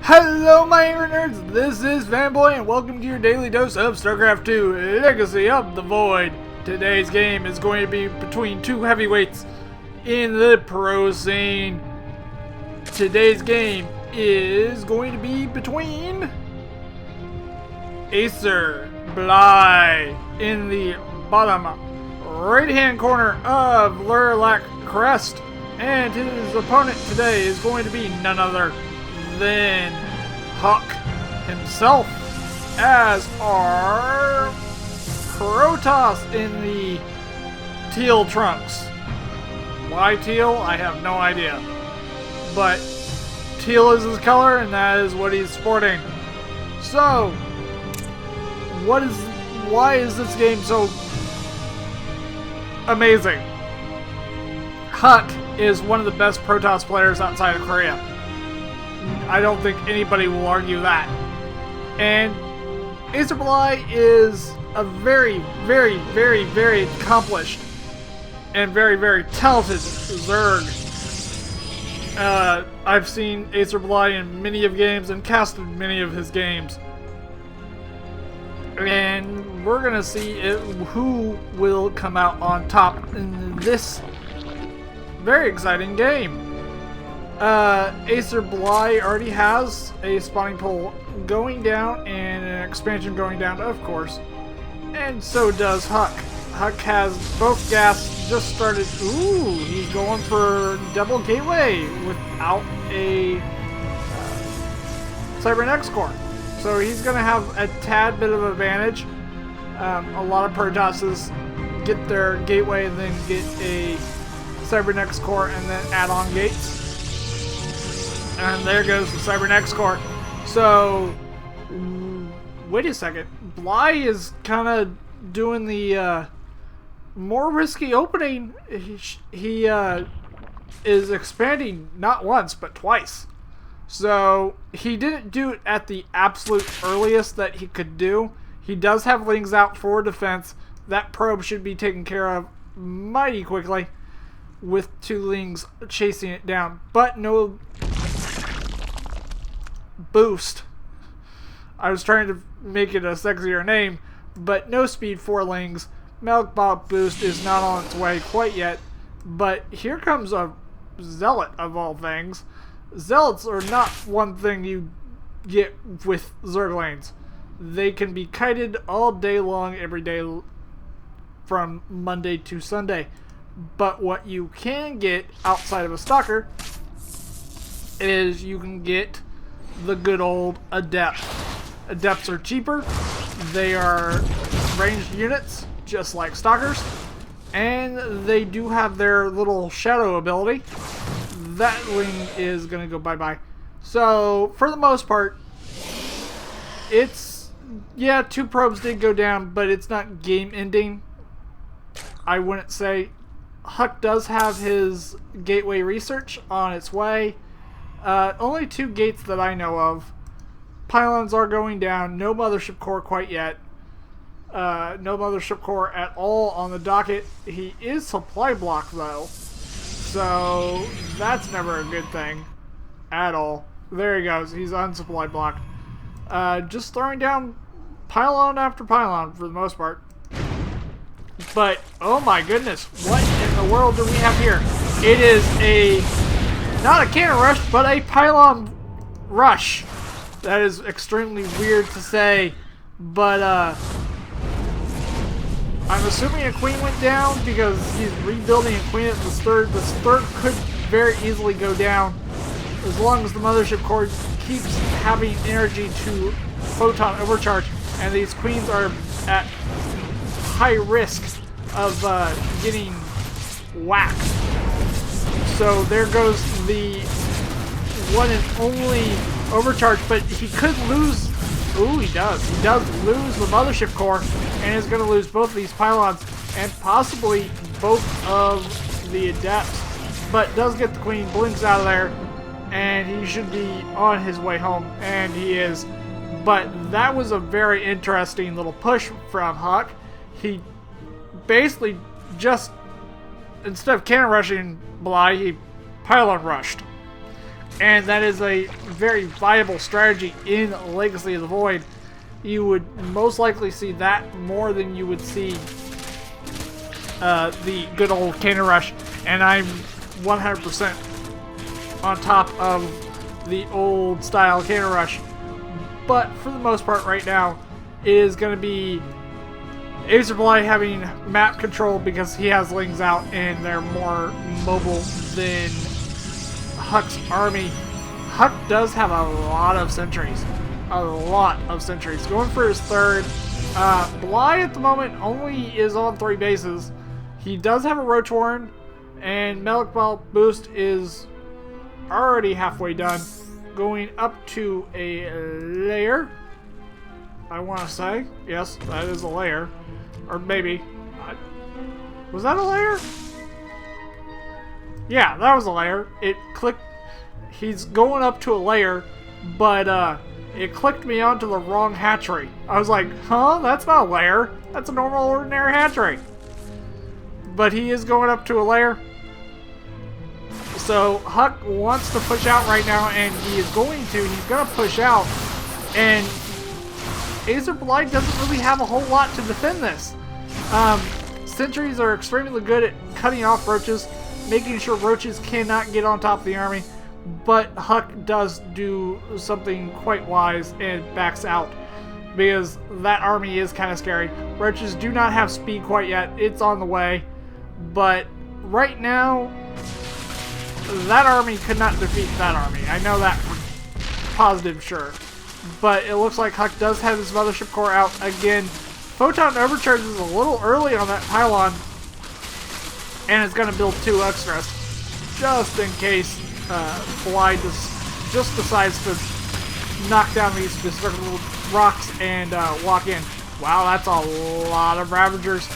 Hello my angry nerds, this is Fanboy and welcome to your daily dose of Starcraft 2 Legacy of the Void. Today's game is going to be between two heavyweights in the pro scene. Today's game is going to be between acerBly in the bottom right hand corner of Lerilack crest, and his opponent today is going to be none other than Huk himself, as our Protoss in the teal trunks. Why teal? I have no idea. But teal is his color and that is what he's sporting. So, why is this game so amazing? Huk is one of the best Protoss players outside of Korea. I don't think anybody will argue that. And acerBly is a very, very, very, very accomplished and very, very talented Zerg. I've seen acerBly in many of games and casted many of his games. And we're gonna see who will come out on top in this very exciting game. acerBly already has a spawning pool going down and an expansion going down, of course. And so does Huk. Huk has both gas just started. Ooh, he's going for double gateway without a cybernetic core. So he's going to have a tad bit of advantage. A lot of Protosses get their gateway and then get a cybernetic core and then add on gates. And there goes the cybernetics core. So, wait a second. Bly is kind of doing the more risky opening. He is expanding not once, but twice. So, he didn't do it at the absolute earliest that he could do. He does have lings out for defense. That probe should be taken care of mighty quickly with two lings chasing it down. But no boost. I was trying to make it a sexier name, but no speed for lings. Melkbot boost is not on its way quite yet, but here comes a zealot of all things. Zealots are not one thing you get with Zerglings. They can be kited all day long, every day from Monday to Sunday. But what you can get outside of a stalker is you can get the good old adept. Adepts are cheaper. They are ranged units, just like stalkers, and they do have their little shadow ability. That wing is gonna go bye-bye. So for the most part, it's, yeah, two probes did go down, but it's not game ending. I wouldn't say. Huk does have his gateway research on its way. Only two gates that I know of. Pylons are going down. No mothership core quite yet. No mothership core at all on the docket. He is supply block though. So that's never a good thing at all. There he goes. He's unsupply blocked. Just throwing down pylon after pylon for the most part. But, oh my goodness. What in the world do we have here? It is not a cannon rush, but a pylon rush. That is extremely weird to say, but I'm assuming a queen went down because he's rebuilding a queen at this third. This third could very easily go down as long as the mothership core keeps having energy to photon overcharge, and these queens are at high risk of getting whacked. So there goes the one and only overcharge, but he could lose. Ooh, he does. He does lose the mothership core and is going to lose both of these pylons and possibly both of the adepts. But does get the queen, blinks out of there, and he should be on his way home, and he is. But that was a very interesting little push from Huk. He basically just, instead of cannon rushing Bly, he pylon rushed. And that is a very viable strategy in Legacy of the Void. You would most likely see that more than you would see the good old cannon rush. And I'm 100% on top of the old style cannon rush. But for the most part right now, it is going to be acerBly having map control because he has lings out and they're more mobile than Huk's army. Huk does have a lot of sentries. A lot of sentries. Going for his third. Bly at the moment only is on 3 bases. He does have a Roach Warren, and Melik Ball boost is already halfway done. Going up to a layer, I want to say. Yes, that is a layer. Or maybe. Was that a layer? Yeah, that was a layer. It clicked. He's going up to a layer, but it clicked me onto the wrong hatchery. I was like, huh? That's not a layer. That's a normal, ordinary hatchery. But he is going up to a layer. So Huk wants to push out right now, and he is going to. He's going to push out. And acerBly doesn't really have a whole lot to defend this. Sentries are extremely good at cutting off roaches, making sure roaches cannot get on top of the army. But Huk does do something quite wise and backs out, because that army is kind of scary. Roaches do not have speed quite yet. It's on the way. But right now, that army could not defeat that army. I know that for positive sure. But it looks like Huk does have his mothership core out again. Photon overcharge is a little early on that pylon. And it's going to build 2 extras. Just in case Bly just decides to knock down these circle rocks and walk in. Wow, that's a lot of Ravagers.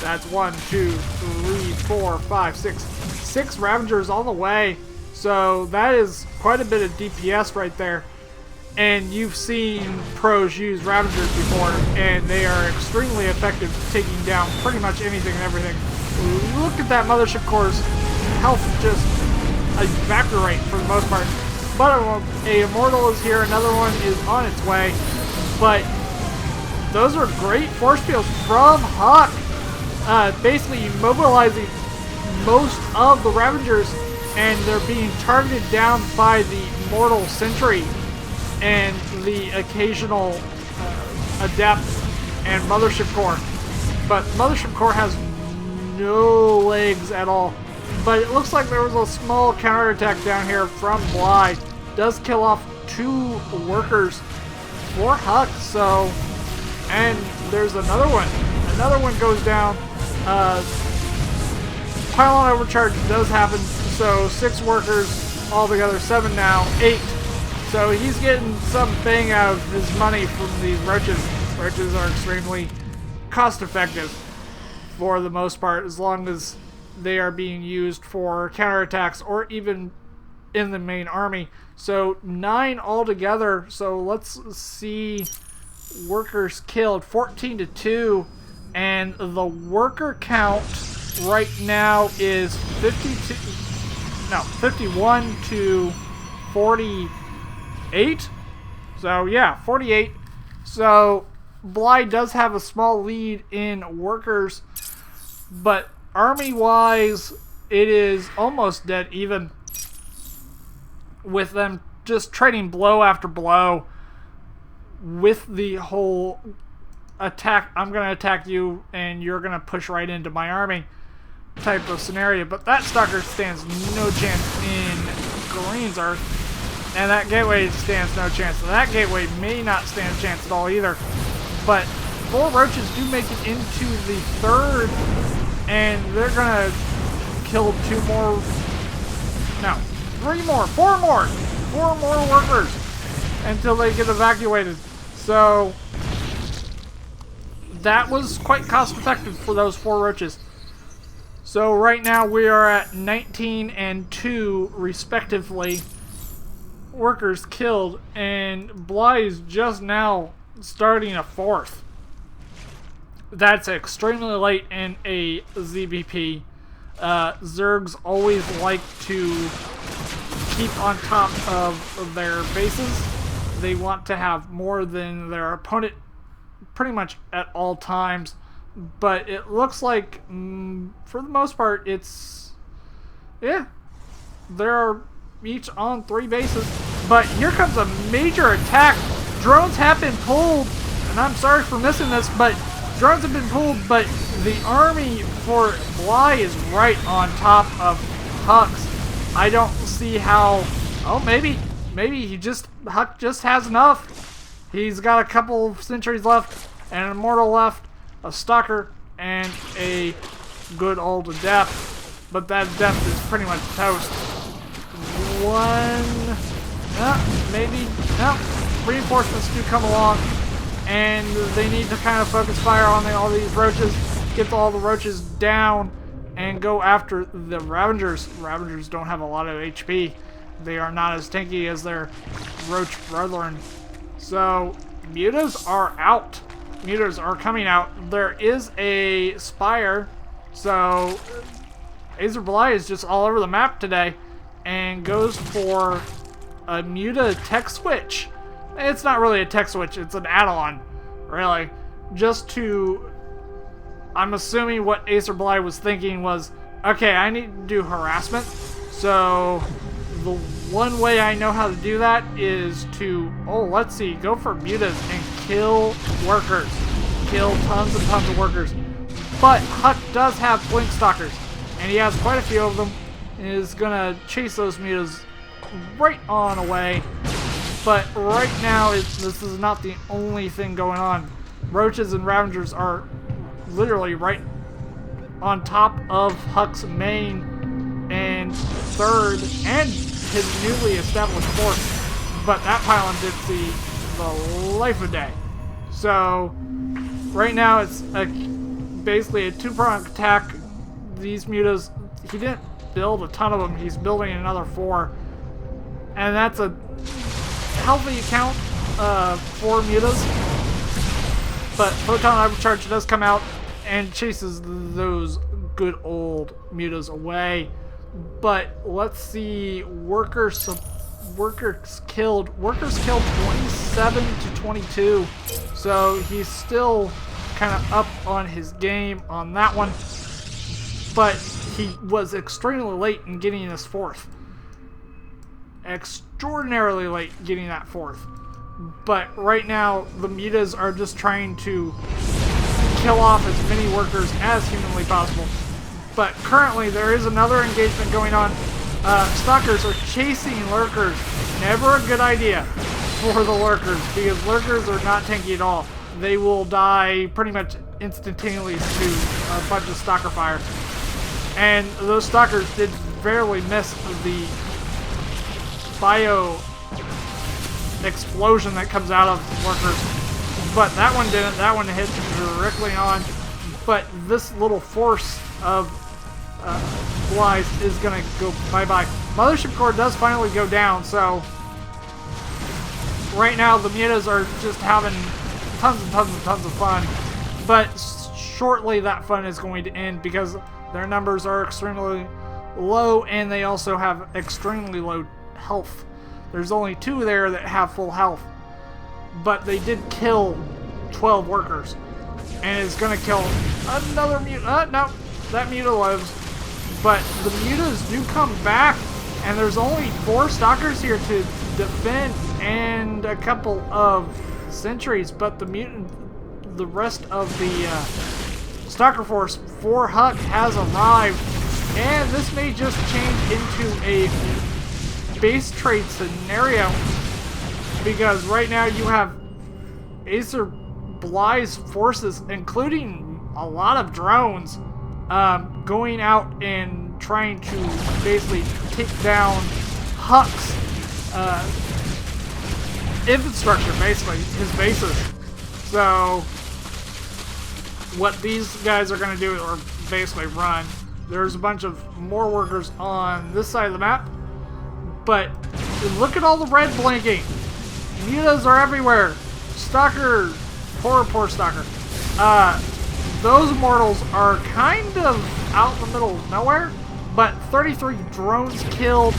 That's 1, 2, 3, 4, 5, 6. 6 Ravagers on the way. So that is quite a bit of DPS right there. And you've seen pros use Ravagers before, and they are extremely effective taking down pretty much anything and everything. Look at that mothership core's health just evaporate for the most part. But a Immortal is here, another one is on its way. But those are great force fields from Huk. Basically mobilizing most of the Ravagers, and they're being targeted down by the Mortal Sentry and the occasional Adept and Mothership Core. But Mothership Core has no legs at all. But it looks like there was a small counterattack down here from Bly. Does kill off 2 workers for Huk, so... And there's another one. Another one goes down. Pylon overcharge does happen, so 6 workers altogether, 7 now, 8. So he's getting some bang out of his money from these roaches. Roaches are extremely cost effective for the most part, as long as they are being used for counterattacks or even in the main army. So 9 altogether. So let's see, workers killed 14 to 2, and the worker count right now is 51 to 48. So yeah, 48. So Bly does have a small lead in workers, but army-wise, it is almost dead even, with them just trading blow after blow with the whole attack. I'm going to attack you and you're going to push right into my army type of scenario. But that Stalker stands no chance in Green's Earth, and that Gateway stands no chance. So that Gateway may not stand a chance at all either. But 4 roaches do make it into the 3rd, and they're gonna kill 2 more, no, 3 more, 4 more, 4 more workers until they get evacuated. So that was quite cost effective for those 4 roaches. So right now we are at 19 and 2 respectively workers killed, and Bly is just now starting a 4th. That's extremely late in a ZBP. Zergs always like to keep on top of their bases. They want to have more than their opponent pretty much at all times. But it looks like, for the most part, it's... yeah. They're each on 3 bases. But here comes a major attack. Drones have been pulled. And I'm sorry for missing this, but drones have been pulled. But the army for Bly is right on top of Hux. I don't see how... oh, maybe Huk just has enough. He's got a couple of centuries left, and an immortal left, a stalker, and a good old death. But that death is pretty much toast. Maybe. No. Reinforcements do come along, and they need to kind of focus fire on all these roaches, get all the roaches down, and go after the Ravengers. Ravengers don't have a lot of HP. They are not as tanky as their roach brethren. So, mutas are out. Mutas are coming out. There is a spire, so acerBly is just all over the map today and goes for a muta tech switch. It's not really a tech switch, it's an add-on, really. Just to... I'm assuming what acerBly was thinking was, okay, I need to do harassment, so the one way I know how to do that is to, let's see, go for mutas and kill workers. Kill tons and tons of workers. But Huk does have blink stalkers, and he has quite a few of them, and is gonna chase those mutas right on away. But right now, this is not the only thing going on. Roaches and Ravengers are literally right on top of Huk's main and third, and his newly established fourth. But that pylon did see the life of day. So right now it's basically a 2-pronged attack. These mutas, he didn't build a ton of them. He's building another 4, and that's a healthy count for mutas. But Photon Hypercharge does come out and chases those good old mutas away. But let's see, workers killed 27 to 22. So he's still kind of up on his game on that one. But he was extremely late in getting his 4th. Extraordinarily late getting that 4th. But right now, the mutas are just trying to kill off as many workers as humanly possible. But currently, there is another engagement going on. Stalkers are chasing lurkers. Never a good idea for the lurkers, because lurkers are not tanky at all. They will die pretty much instantaneously to a bunch of stalker fire. And those stalkers did barely miss the bio explosion that comes out of workers. But that one didn't. That one hit directly on. But this little force of Bly's is going to go bye-bye. Mothership core does finally go down, so right now the mutas are just having tons and tons and tons of fun. But shortly that fun is going to end because their numbers are extremely low, and they also have extremely low health. There's only 2 there that have full health, but they did kill 12 workers, and it's going to kill another muta. No, that muta lives, but the mutas do come back, and there's only 4 stalkers here to defend and a couple of sentries, but the rest of the stalker force for Huk has arrived, and this may just change into a base trade scenario, because right now you have acerBly's forces, including a lot of drones, going out and trying to basically take down Huk's infrastructure, basically his bases. So what these guys are going to do are basically run. There's a bunch of more workers on this side of the map, but look at all the red blinking. Mutas are everywhere. Stalker, poor Stalker. Those immortals are kind of out in the middle of nowhere, but 33 drones killed,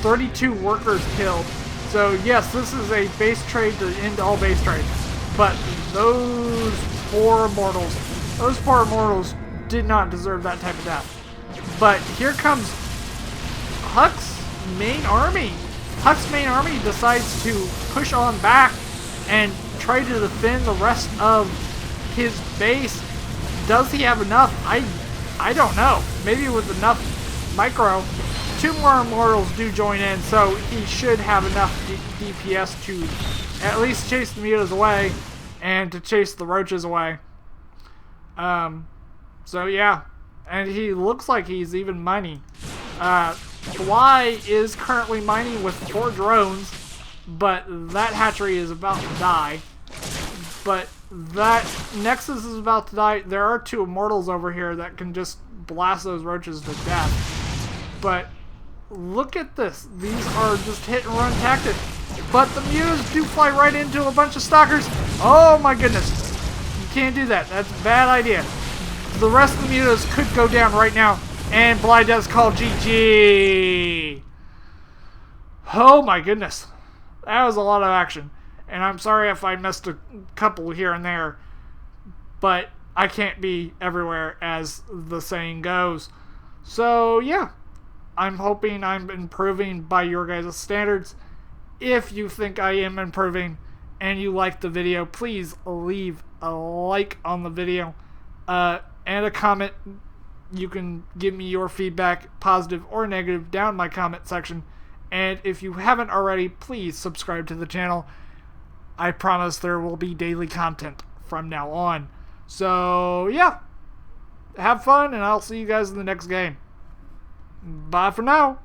32 workers killed. So yes, this is a base trade to end all base trades. But those poor mortals did not deserve that type of death. But here comes Huk's main army. Huk's main army decides to push on back and try to defend the rest of his base. Does he have enough? I don't know. Maybe with enough micro. 2 more immortals do join in, so he should have enough DPS to at least chase the mutas away and to chase the roaches away. So yeah, and he looks like he's even mining. Bly is currently mining with 4 drones, but that hatchery is about to die. But that Nexus is about to die. There are 2 immortals over here that can just blast those roaches to death. But look at this. These are just hit and run tactics. But the mutas do fly right into a bunch of stalkers. Oh my goodness. You can't do that. That's a bad idea. The rest of the mutas could go down right now. And Bly does call GG. Oh my goodness. That was a lot of action. And I'm sorry if I missed a couple here and there. But I can't be everywhere, as the saying goes. So yeah. I'm hoping I'm improving by your guys' standards. If you think I am improving and you like the video, please leave a like on the video and a comment. You can give me your feedback, positive or negative, down in my comment section. And if you haven't already, please subscribe to the channel. I promise there will be daily content from now on. So yeah, have fun, and I'll see you guys in the next game. Bye for now.